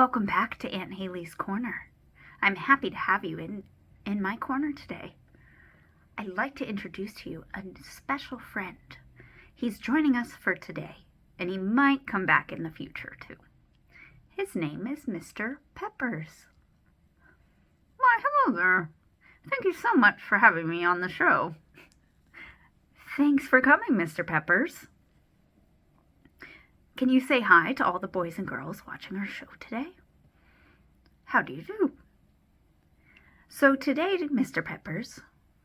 Welcome back to Aunt Haley's Corner. I'm happy to have you in my corner today. I'd like to introduce to you a special friend. He's joining us for today, and he might come back in the future too. His name is Mr. Peppers. Why, hello there. Thank you so much for having me on the show. Thanks for coming, Mr. Peppers. Can you say hi to all the boys and girls watching our show today? How do you do? So today, Mr. Peppers,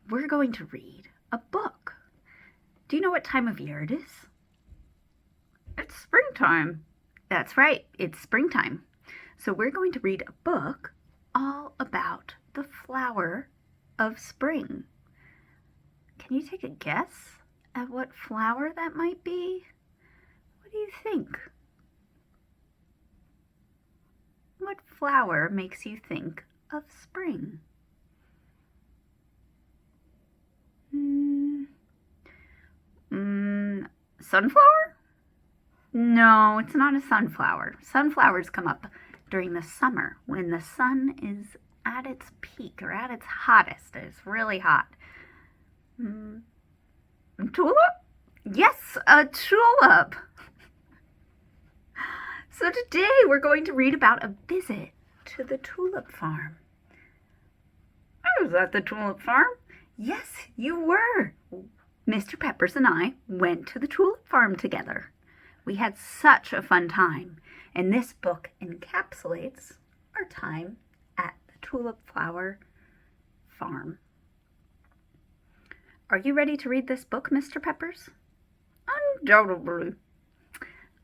we're going to read a book. Do you know what time of year it is? It's springtime. That's right, it's springtime. So we're going to read a book all about the flower of spring. Can you take a guess at what flower that might be? What do you think? What flower makes you think of spring? Sunflower? No, it's not a sunflower. Sunflowers come up during the summer when the sun is at its peak or at its hottest. It's really hot. Tulip? Yes, a tulip. So today we're going to read about a visit to the tulip farm. I was at the tulip farm. Yes, you were. Mr. Peppers and I went to the tulip farm together. We had such a fun time, and this book encapsulates our time at the tulip flower farm. Are you ready to read this book, Mr. Peppers? Undoubtedly.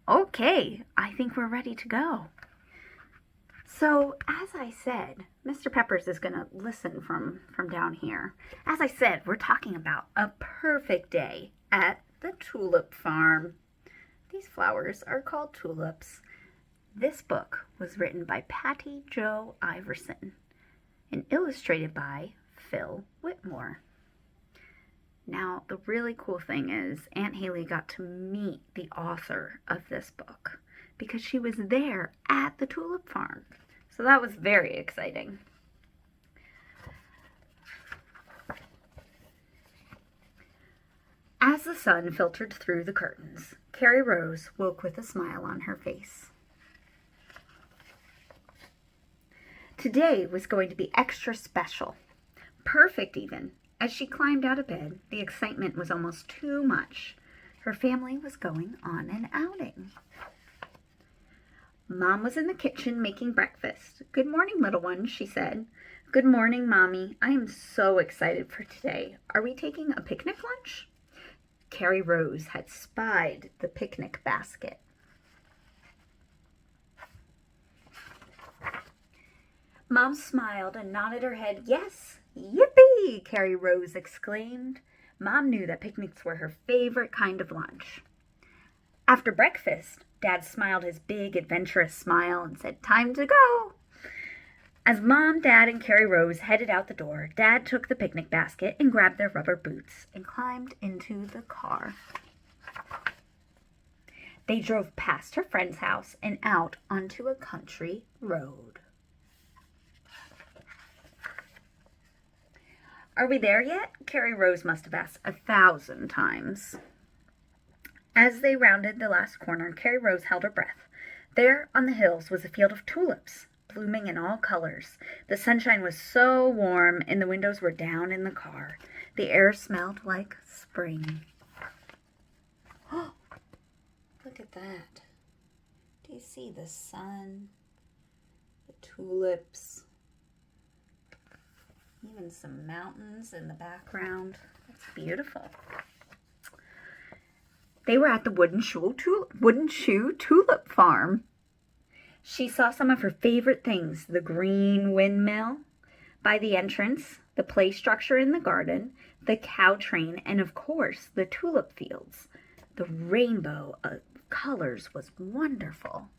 Okay, I think we're ready to go. So, as I said, Mr. Peppers is going to listen from down here. As I said, we're talking about a perfect day at the tulip farm. These flowers are called tulips. This book was written by Patty Jo Iverson and illustrated by Phil Whitmore. Now, the really cool thing is Aunt Haley got to meet the author of this book because she was there at the tulip farm. So that was very exciting. As the sun filtered through the curtains, Carrie Rose woke with a smile on her face. Today was going to be extra special, perfect even. As she climbed out of bed, the excitement was almost too much. Her family was going on an outing. Mom was in the kitchen making breakfast. "Good morning, little one," she said. "Good morning, Mommy. I am so excited for today. Are we taking a picnic lunch?" Carrie Rose had spied the picnic basket. Mom smiled and nodded her head. "Yes, yippee!" Carrie Rose exclaimed. Mom knew that picnics were her favorite kind of lunch. After breakfast, Dad smiled his big, adventurous smile and said, "Time to go." As Mom, Dad, and Carrie Rose headed out the door, Dad took the picnic basket and grabbed their rubber boots and climbed into the car. They drove past her friend's house and out onto a country road. "Are we there yet?" Carrie Rose must have asked 1,000 times. As they rounded the last corner, Carrie Rose held her breath. There on the hills was a field of tulips, blooming in all colors. The sunshine was so warm, and the windows were down in the car. The air smelled like spring. Oh, look at that. Do you see the sun, the tulips, even some mountains in the background? It's beautiful. They were at the Woodenshoe Tulip Farm. She saw some of her favorite things, the green windmill by the entrance, the play structure in the garden, the cow train, and of course, the tulip fields. The rainbow of colors was wonderful.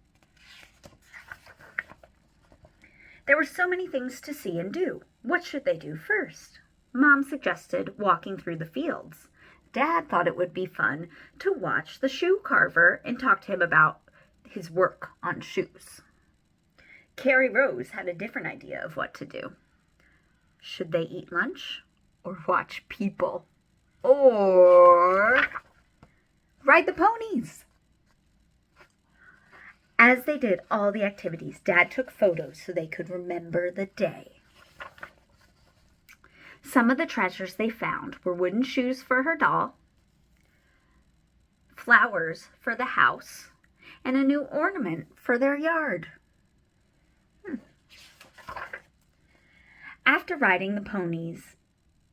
There were so many things to see and do. What should they do first? Mom suggested walking through the fields. Dad thought it would be fun to watch the shoe carver and talk to him about his work on shoes. Carrie Rose had a different idea of what to do. Should they eat lunch or watch people? Or ride the ponies? As they did all the activities, Dad took photos so they could remember the day. Some of the treasures they found were wooden shoes for her doll, flowers for the house, and a new ornament for their yard. After riding the ponies,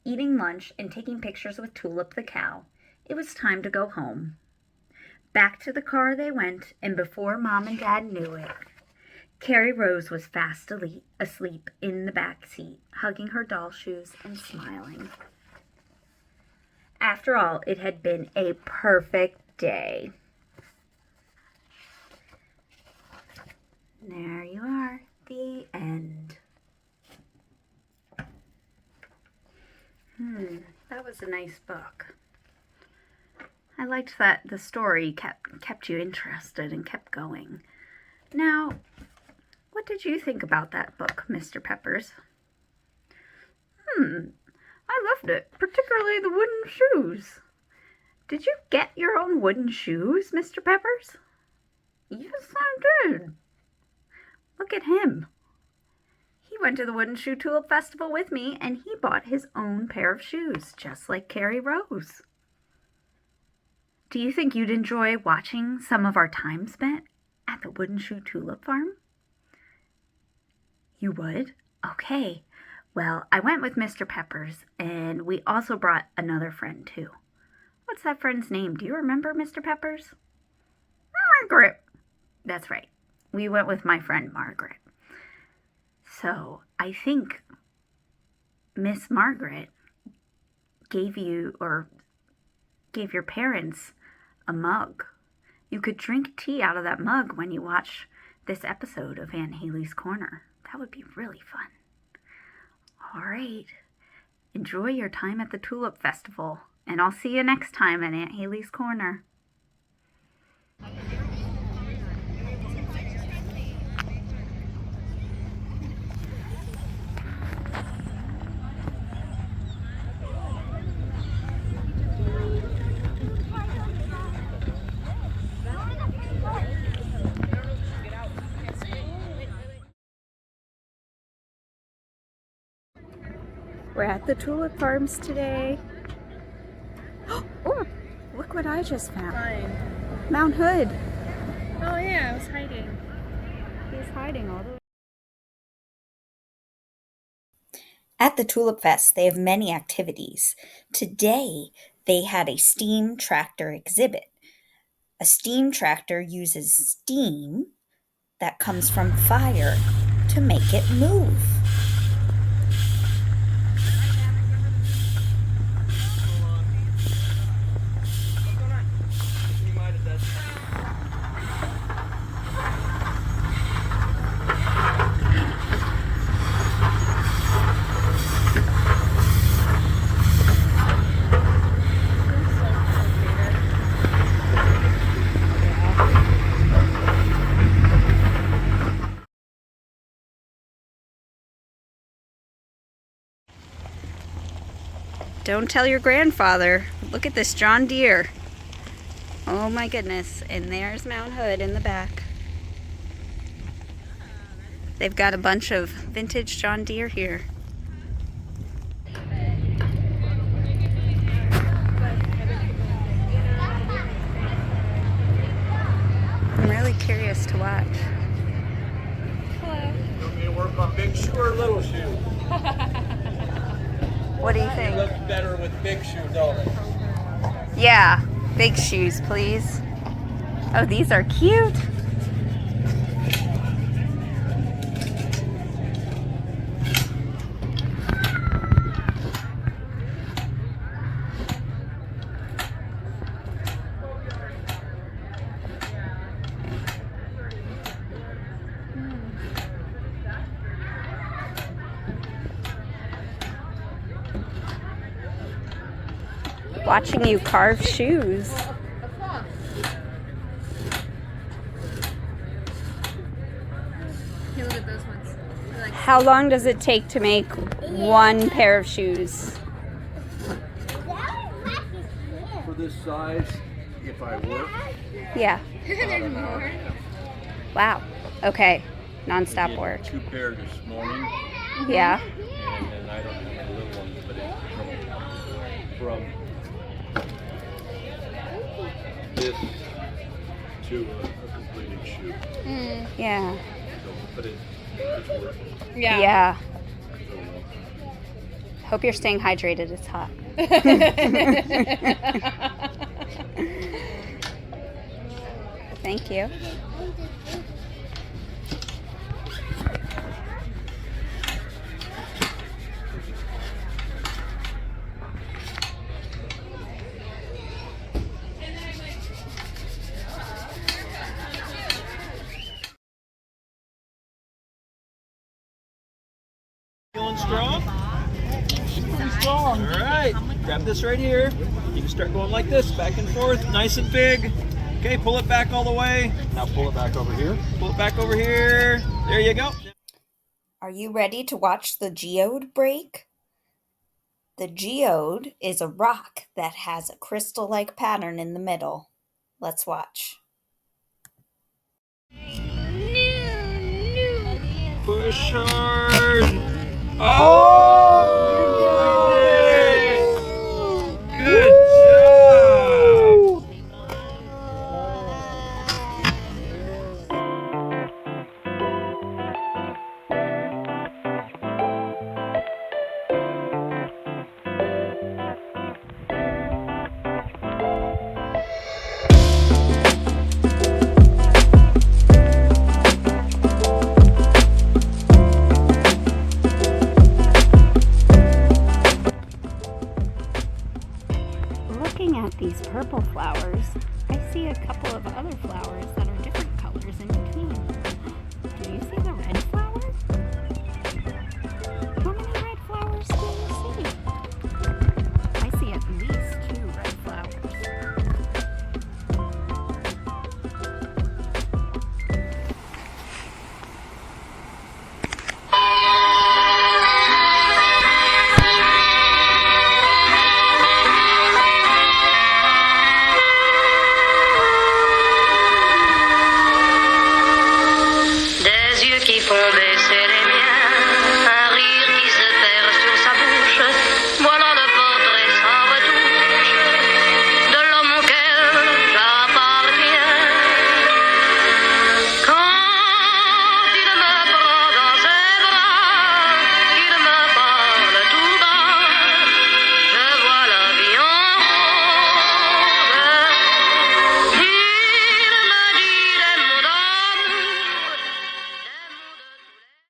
eating lunch, and taking pictures with Tulip the cow, it was time to go home. Back to the car they went, and before Mom and Dad knew it, Carrie Rose was fast asleep in the back seat, hugging her doll shoes and smiling. After all, it had been a perfect day. There you are, the end. That was a nice book. I liked that the story kept you interested and kept going. Now, what did you think about that book, Mr. Peppers? I loved it, particularly the wooden shoes. Did you get your own wooden shoes, Mr. Peppers? Yes, I did. Look at him. He went to the Woodenshoe Tulip Festival with me, and he bought his own pair of shoes, just like Carrie Rose. Do you think you'd enjoy watching some of our time spent at the Woodenshoe Tulip Farm? You would? Okay. Well, I went with Mr. Peppers, and we also brought another friend, too. What's that friend's name? Do you remember, Mr. Peppers? Margaret. That's right. We went with my friend, Margaret. So, I think Miss Margaret gave your parents a mug. You could drink tea out of that mug when you watch this episode of Aunt Haley's Corner. That would be really fun. All right. Enjoy your time at the Tulip Festival, and I'll see you next time at Aunt Haley's Corner. We're at the tulip farms today. Oh, look what I just found. Fine. Mount Hood. Oh yeah, I was hiding. He's hiding all the way. At the Tulip Fest, they have many activities. Today, they had a steam tractor exhibit. A steam tractor uses steam that comes from fire to make it move. Don't tell your grandfather. Look at this John Deere. Oh my goodness. And there's Mount Hood in the back. They've got a bunch of vintage John Deere here. I'm really curious to watch. Hello. You want me to work on big shoe or little shoe? What do you It think? looks better with big shoes, don't it? Yeah, big shoes, please. Oh, these are cute. Watching you carve shoes. Hey, look at those How long does it take to make one pair of shoes? For this size, if I work, Yeah. about an hour. Wow. Okay. I Non-stop did work. 2 pairs this morning, Yeah. and then I don't have any little ones, but it's from this to a completed shoe. Yeah. So, but it's worth it. Yeah. Yeah. So, Hope you're staying hydrated. It's hot. Thank you. Feeling strong? Pretty strong. All right, grab this right here. You can start going like this, back and forth, nice and big. Okay, pull it back all the way. Now pull it back over here. Pull it back over here. There you go. Are you ready to watch the geode break? The geode is a rock that has a crystal-like pattern in the middle. Let's watch. Push hard. Oh! You did it. Good job. Looking at these purple flowers, I see a couple of other flowers that are different colors in between.